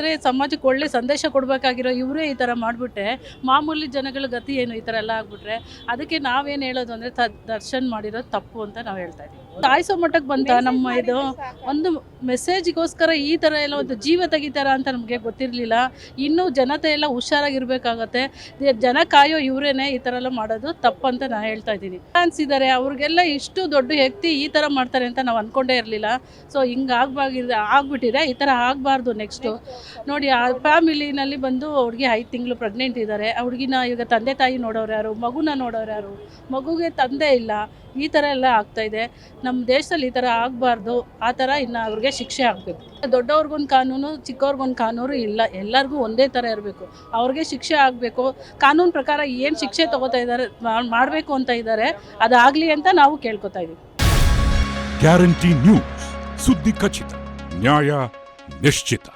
ಅಂದರೆ ಸಮಾಜಕ್ಕೆ ಒಳ್ಳೆ ಸಂದೇಶ ಕೊಡಬೇಕಾಗಿರೋ ಇವರೇ ಈ ಥರ ಮಾಡಿಬಿಟ್ರೆ ಮಾಮೂಲಿ ಜನಗಳ ಗತಿ ಏನು ಈ ಥರ ಎಲ್ಲ ಆಗಿಬಿಟ್ರೆ ಅದಕ್ಕೆ ನಾವೇನು ಹೇಳೋದು ಅಂದರೆ ದರ್ಶನ್ ಮಾಡಿರೋದು ತಪ್ಪು ಅಂತ ನಾವು ಹೇಳ್ತಾ ಇದ್ದೀವಿ. ಸಾಯಿಸೋ ಮಟ್ಟಕ್ಕೆ ಬಂತ ನಮ್ಮ ಇದು ಒಂದು ಮೆಸೇಜಿಗೋಸ್ಕರ ಈ ಥರ ಎಲ್ಲ ಒಂದು ಜೀವ ತೆಗಿತಾರ ಅಂತ ನಮಗೆ ಗೊತ್ತಿರಲಿಲ್ಲ. ಇನ್ನೂ ಜನತೆ ಎಲ್ಲ ಹುಷಾರಾಗಿರ್ಬೇಕಾಗತ್ತೆ. ಜನ ಕಾಯೋ ಇವರೇನೆ ಈ ಥರ ಎಲ್ಲ ಮಾಡೋದು ತಪ್ಪಂತ ನಾನು ಹೇಳ್ತಾ ಇದ್ದೀನಿ. ಫ್ಯಾನ್ಸ್ ಇದ್ದಾರೆ, ಅವ್ರಿಗೆಲ್ಲ ಇಷ್ಟು ದೊಡ್ಡ ವ್ಯಕ್ತಿ ಈ ಥರ ಮಾಡ್ತಾರೆ ಅಂತ ನಾವು ಅಂದ್ಕೊಂಡೇ ಇರಲಿಲ್ಲ. ಸೊ ಹಿಂಗೆ ಆಗ್ಬಿಟ್ಟಿದೆ. ಈ ಥರ ಆಗಬಾರ್ದು. ನೆಕ್ಸ್ಟು ನೋಡಿ, ಆ ಫ್ಯಾಮಿಲಿನಲ್ಲಿ ಬಂದು ಅವ್ರಿಗೆ 5 ತಿಂಗಳು ಪ್ರೆಗ್ನೆಂಟ್ ಇದ್ದಾರೆ. ಆ ಹುಡುಗಿನ ಈಗ ತಂದೆ ತಾಯಿ ನೋಡೋರು ಯಾರು, ಮಗುನ ನೋಡೋರು ಯಾರು, ಮಗುಗೆ ತಂದೆ ಇಲ್ಲ. ಈ ಥರ ಎಲ್ಲ ಆಗ್ತಾಯಿದೆ. ನಮ್ಮ ದೇಶದಲ್ಲಿ ಈ ಥರ ಆಗಬಾರ್ದು. ಆ ಥರ ಇನ್ನು ಅವ್ರಿಗೆ ಶಿಕ್ಷೆ ಆಗಬೇಕು. ದೊಡ್ಡವ್ರಿಗೊಂದು ಕಾನೂನು, ಚಿಕ್ಕವ್ರಿಗೊಂದು ಕಾನೂನು ಇಲ್ಲ, ಎಲ್ಲರಿಗೂ ಒಂದೇ ಥರ ಇರಬೇಕು. ಅವ್ರಿಗೆ ಶಿಕ್ಷೆ ಆಗಬೇಕು. ಕಾನೂನು ಪ್ರಕಾರ ಏನು ಶಿಕ್ಷೆ ತಗೋತಾ ಇದ್ದಾರೆ, ಮಾಡಬೇಕು ಅಂತ ಇದ್ದಾರೆ, ಅದಾಗಲಿ ಅಂತ ನಾವು ಕೇಳ್ಕೊತಾ ಇದ್ದೀವಿ. ಗ್ಯಾರಂಟಿ ನ್ಯೂಸ್, ಸುದ್ದಿ ಖಚಿತ, ನ್ಯಾಯ ನಿಶ್ಚಿತ.